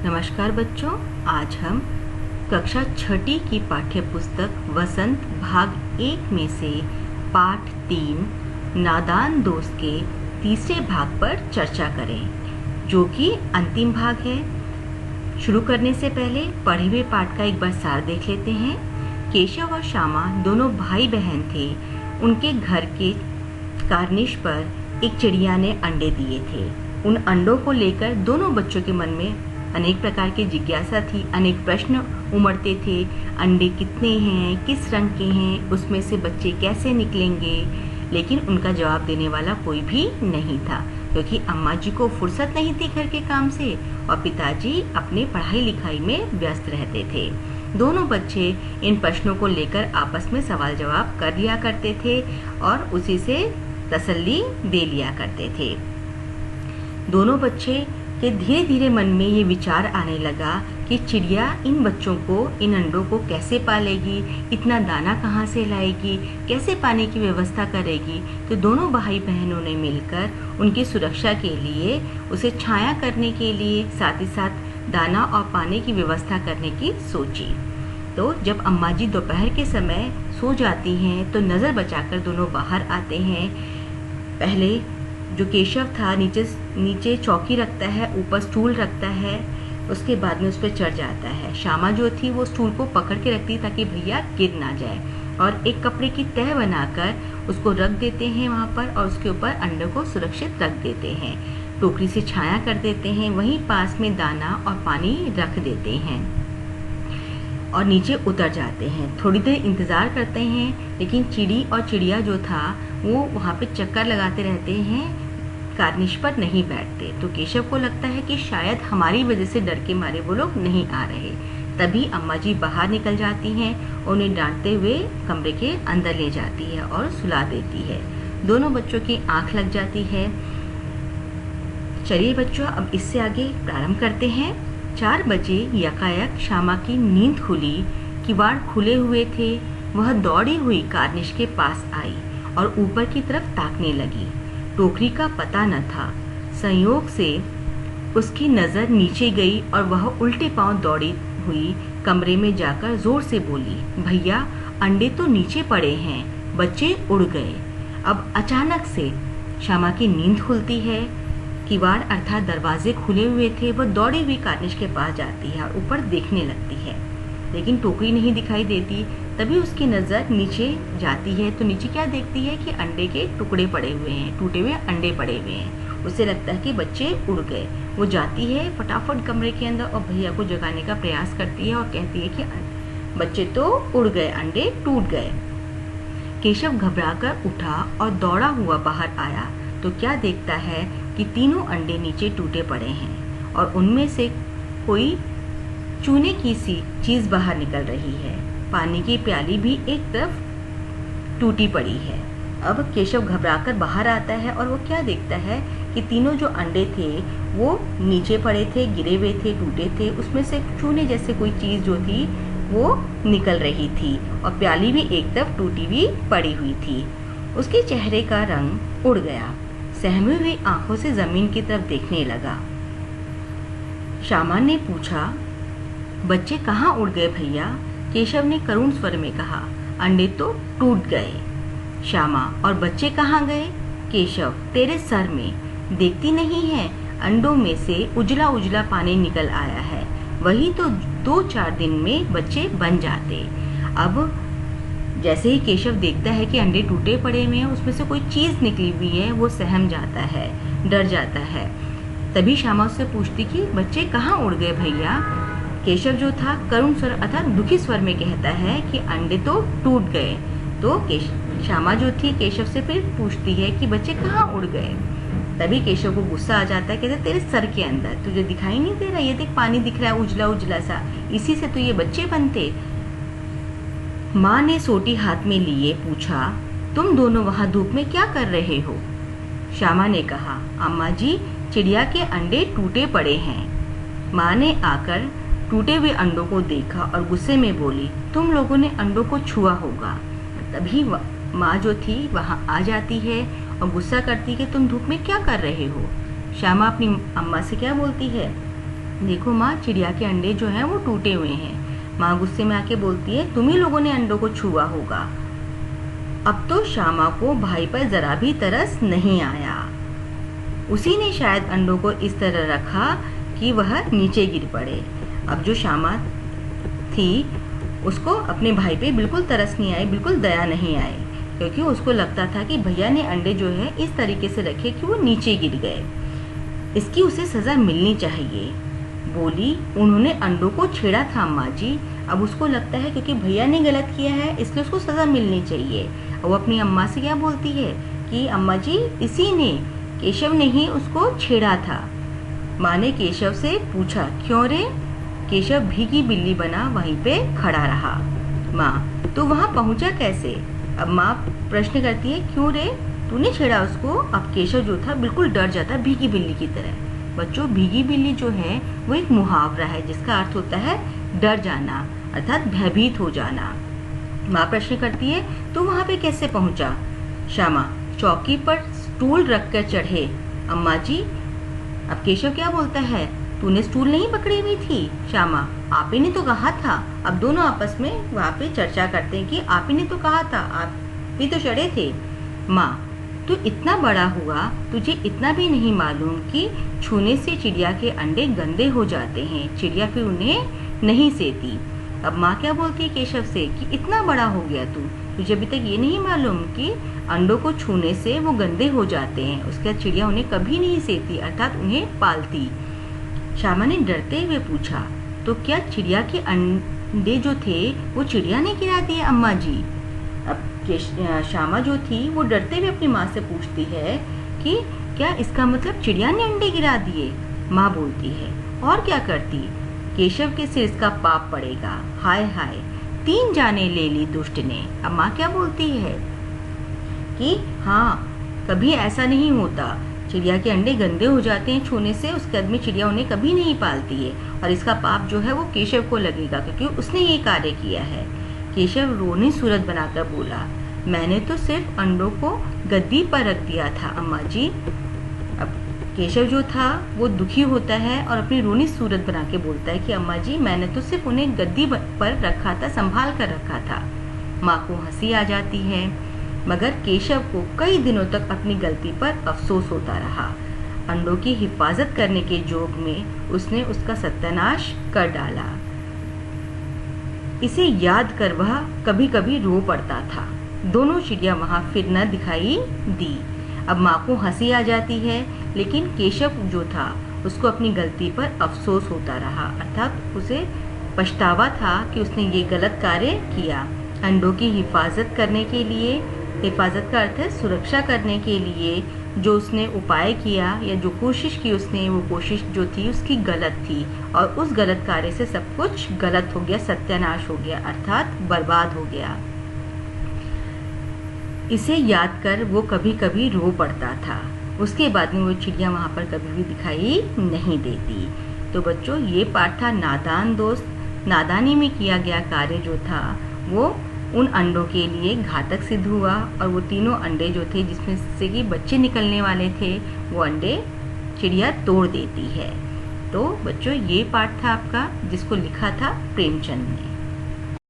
नमस्कार बच्चों, आज हम कक्षा छठी की पाठ्य पुस्तक वसंत भाग 1 में से पाठ 3 नादान दोस्त के तीसरे भाग पर चर्चा करें, जो कि अंतिम भाग है। शुरू करने से पहले पढ़े हुए पाठ का एक बार सार देख लेते हैं। केशव और श्यामा दोनों भाई बहन थे। उनके घर के कार्निश पर एक चिड़िया ने अंडे दिए थे। उन अंडों को लेकर दोनों बच्चों के मन में अनेक प्रकार की जिज्ञासा थी, अनेक प्रश्न उमड़ते थे। अंडे कितने हैं, किस रंग के हैं, उसमें से बच्चे कैसे निकलेंगे, लेकिन उनका जवाब देने वाला कोई भी नहीं था, क्योंकि अम्मा जी को फुर्सत नहीं थी घर के काम से और पिताजी अपने पढ़ाई लिखाई में व्यस्त रहते थे। दोनों बच्चे इन प्रश्नों को लेकर आपस में सवाल जवाब कर लिया करते थे और उसी से तसल्ली दे लिया करते थे। दोनों बच्चे के धीरे धीरे मन में ये विचार आने लगा कि चिड़िया इन बच्चों को, इन अंडों को कैसे पालेगी, इतना दाना कहाँ से लाएगी, कैसे पानी की व्यवस्था करेगी। तो दोनों भाई बहनों ने मिलकर उनकी सुरक्षा के लिए, उसे छाया करने के लिए, साथ ही साथ दाना और पानी की व्यवस्था करने की सोची। तो जब अम्मा जी दोपहर के समय सो जाती हैं तो नज़र बचाकर दोनों बाहर आते हैं। पहले जो केशव था नीचे चौकी रखता है, ऊपर स्टूल रखता है, उसके बाद में उस पर चढ़ जाता है। श्यामा जो थी वो स्टूल को पकड़ के रखती ताकि भैया गिर ना जाए, और एक कपड़े की तह बनाकर उसको रख देते हैं वहाँ पर, और उसके ऊपर अंडे को सुरक्षित रख देते हैं। टोकरी से छाया कर देते हैं, वहीं पास में दाना और पानी रख देते हैं और नीचे उतर जाते हैं। थोड़ी देर इंतज़ार करते हैं, लेकिन चिड़ी और चिड़िया जो था वो वहाँ पे चक्कर लगाते रहते हैं, कार्निश पर नहीं बैठते। तो केशव को लगता है कि शायद हमारी वजह से डर के मारे वो लोग नहीं आ रहे। तभी अम्मा जी बाहर निकल जाती हैं, उन्हें डांटते हुए कमरे के अंदर ले जाती है और सुला देती है। दोनों बच्चों की आंख लग जाती है। चलिए बच्चों, अब इससे आगे प्रारंभ करते हैं। 4 बजे यकायक श्यामा की नींद खुली। किवाड़ खुले हुए थे। वह दौड़ी हुई कार्निश के पास आई और ऊपर की तरफ ताकने लगी। टोकरी का पता न था। संयोग से उसकी नज़र नीचे गई और वह उल्टे पांव दौड़ी हुई कमरे में जाकर जोर से बोली, भैया अंडे तो नीचे पड़े हैं, बच्चे उड़ गए। अब अचानक से श्यामा की नींद खुलती है। किवाड़ अर्थात दरवाजे खुले हुए थे। वह दौड़ी हुई कार्निश के पास जाती है और ऊपर देखने लगती है, लेकिन टोकरी नहीं दिखाई देती। तभी उसकी नज़र नीचे जाती है तो नीचे क्या देखती है कि अंडे के टुकड़े पड़े हुए हैं, टूटे हुए अंडे पड़े हुए हैं। उसे लगता है कि बच्चे उड़ गए। वो जाती है फटाफट कमरे के अंदर और भैया को जगाने का प्रयास करती है और कहती है कि बच्चे तो उड़ गए, अंडे टूट गए। केशव घबराकर उठा और दौड़ा हुआ बाहर आया तो क्या देखता है कि तीनों अंडे नीचे टूटे पड़े हैं और उनमें से कोई चूने की सी चीज़ बाहर निकल रही है। पानी की प्याली भी एक तरफ टूटी पड़ी है। अब केशव घबराकर बाहर आता है और वो क्या देखता है कि तीनों जो अंडे थे वो नीचे पड़े थे, गिरे हुए थे, टूटे थे। उसमें से चूने जैसे कोई चीज़ जो थी वो निकल रही थी और प्याली भी एक तरफ टूटी हुई पड़ी हुई थी। उसके चेहरे का रंग उड़ गया। सहमी हुई आंखों से जमीन की तरफ देखने लगा। श्यामा ने पूछा, बच्चे कहाँ उड़ गए भैया? केशव ने करुण स्वर में कहा, अंडे तो टूट गए। श्यामा, और बच्चे कहाँ गए? केशव, तेरे सर में देखती नहीं है, अंडों में से उजला उजला पानी निकल आया है, वही तो 2-4 दिन में बच्चे बन जाते। अब जैसे ही केशव देखता है कि अंडे टूटे पड़े हुए हैं, उसमें से कोई चीज़ निकली हुई है, वो सहम जाता है, डर जाता है। तभी श्यामा उससे पूछती कि बच्चे कहाँ उड़ गए भैया? केशव जो था करुण स्वर अर्थात दुखी स्वर में कहता है कि अंडे तो टूट गए। तो श्यामा जो थी केशव से फिर पूछती है कि बच्चे कहाँ उड़ गए? तभी केशव को गुस्सा आ जाता है, कहते तेरे सर के अंदर, तुझे दिखाई नहीं दे रहा? ये देख पानी दिख रहा है उजला उजला सा, इसी से तो ये बच्चे बनते। माँ ने सोटी हाथ में लिए पूछा, तुम दोनों वहाँ धूप में क्या कर रहे हो? श्यामा ने कहा, अम्मा जी चिड़िया के अंडे टूटे पड़े हैं। माँ ने आकर टूटे हुए अंडों को देखा और गुस्से में बोली, तुम लोगों ने अंडों को छुआ होगा। तभी माँ जो थी वहाँ आ जाती है और गुस्सा करती है कि तुम धूप में क्या कर रहे हो? श्यामा अपनी अम्मा से क्या बोलती है, देखो माँ, चिड़िया के अंडे जो हैं वो टूटे हुए हैं। माँ गुस्से में आके बोलती है, तुम ही लोगों ने अंडों को छुआ होगा। अब तो श्यामा को भाई पर जरा भी तरस नहीं आया। उसी ने शायद अंडों को इस तरह रखा कि वह नीचे गिर पड़े। अब जो श्यामा थी उसको अपने भाई पे बिल्कुल तरस नहीं आई, बिल्कुल दया नहीं आई, क्योंकि उसको लगता था कि भैया ने अंडे जो है इस तरीके से रखे कि वो नीचे गिर गए, इसकी उसे सज़ा मिलनी चाहिए। बोली, उन्होंने अंडों को छेड़ा था अम्मा जी। अब उसको लगता है क्योंकि भैया ने गलत किया है इसलिए उसको सज़ा मिलनी चाहिए। वो अपनी अम्मा से क्या बोलती है कि अम्मा जी, इसी ने, केशव ने ही उसको छेड़ा था। माँ ने केशव से पूछा, क्यों रे? केशव भीगी बिल्ली बना वहीं पे खड़ा रहा। माँ, तो वहाँ पहुँचा कैसे? अब माँ प्रश्न करती है, क्यों रे, तूने छेड़ा उसको? अब केशव जो था बिल्कुल डर जाता भीगी बिल्ली की तरह। बच्चों, भीगी बिल्ली जो है वो एक मुहावरा है जिसका अर्थ होता है डर जाना, अर्थात भयभीत हो जाना। माँ प्रश्न करती है, तो वहाँ पे कैसे पहुँचा? श्यामा, चौकी पर स्टूल रखकर चढ़े अम्मा जी। अब केशव क्या बोलता है, तूने स्टूल नहीं पकड़ी हुई थी? श्यामा, आप ही ने तो कहा था। अब दोनों आपस में वहाँ पे चर्चा करते हैं कि आप ही ने तो कहा था, आप भी तो चढ़े थे। माँ, तू इतना बड़ा हुआ, तुझे इतना भी नहीं मालूम कि छूने से चिड़िया के अंडे गंदे हो जाते हैं, चिड़िया फिर उन्हें नहीं सेती। अब माँ क्या बोलती है केशव से कि इतना बड़ा हो गया तू, तुझे अभी तक ये नहीं मालूम कि अंडों को छूने से वो गंदे हो जाते हैं। उसके बाद चिड़िया उन्हें कभी नहीं सेती, अर्थात उन्हें पालती। श्यामा ने डरते हुए पूछा, तो क्या चिड़िया के अंडे जो थे वो चिड़िया ने गिरा दिए अम्मा जी? अब श्यामा जो थी वो डरते हुए अपनी माँ से पूछती है कि क्या इसका मतलब चिड़िया ने अंडे गिरा दिए? माँ बोलती है, और क्या करती? केशव के सिर इसका पाप पड़ेगा। हाय हाय, 3 जाने ले ली दुष्ट ने। अब माँ क्या बोलती है कि हाँ, कभी ऐसा नहीं होता, चिड़िया के अंडे गंदे हो जाते हैं छूने से, उसके बाद में चिड़िया उन्हें कभी नहीं पालती है, और इसका पाप जो है वो केशव को लगेगा क्योंकि उसने ये कार्य किया है। केशव रोनी सूरत बनाकर बोला, मैंने तो सिर्फ अंडों को गद्दी पर रख दिया था अम्मा जी। अब केशव जो था वो दुखी होता है और अपनी रोनी सूरत बना के बोलता है कि अम्मा जी, मैंने तो सिर्फ उन्हें गद्दी पर रखा था, संभाल कर रखा था। माँ को हंसी आ जाती है, मगर केशव को कई दिनों तक अपनी गलती पर अफसोस होता रहा। अंडों की हिफाजत करने के जोग में उसने उसका सत्यानाश कर डाला। इसे याद कर वह कभी कभी रो पड़ता था। दोनों चिड़िया वहां फिर न दिखाई दी। अब माँ को हंसी आ जाती है, लेकिन केशव जो था उसको अपनी गलती पर अफसोस होता रहा, अर्थात उसे पछतावा था कि उसने ये गलत कार्य किया। अंडों की हिफाजत करने के लिए, हिफाजत का अर्थ है सुरक्षा करने के लिए जो उसने उपाय किया या जो कोशिश की उसने, वो कोशिश जो थी उसकी गलत थी, और उस गलत कार्य से सब कुछ गलत हो गया, सत्यानाश हो गया, अर्थात बर्बाद हो गया। इसे याद कर वो कभी कभी रो पड़ता था। उसके बाद में वो चिड़िया वहाँ पर कभी भी दिखाई नहीं देती। तो बच्चों, ये पाठ था नादान दोस्त। नादानी में किया गया कार्य जो था वो उन अंडों के लिए घातक सिद्ध हुआ, और वो तीनों अंडे जो थे जिसमें से कि बच्चे निकलने वाले थे, वो अंडे चिड़िया तोड़ देती है। तो बच्चों, ये पाठ था आपका जिसको लिखा था प्रेमचंद ने।